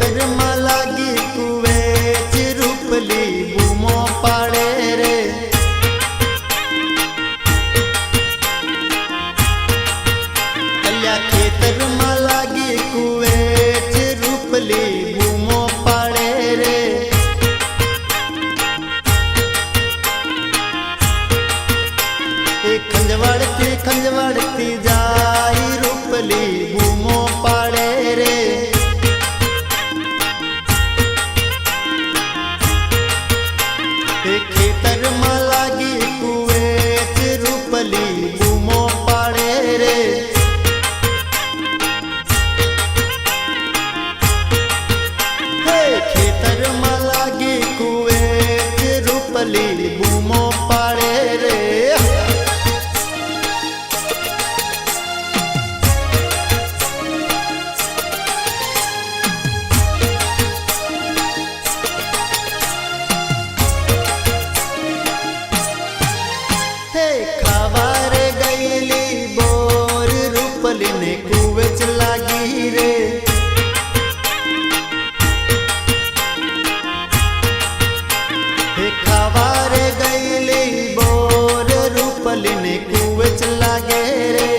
खेतर में लागी कुवेच रूपली बूमो पाड़े रे। अल्या खेतर में लागी कुवेच रूपली बूमो पाड़े रे। खंजवाड़ती जाई रूपली बूमो पाड़े रे। खेतर में लागी कुवेच रूपली बूमो पाड़े रे। खेतर में लागी कुवेच रूपली बूमो पाड़े रे। खावारे गईली बोर रूपली ने कुवेच लागी रे। खावारे गईली बोर रूपली ने कुवेच लागे रे।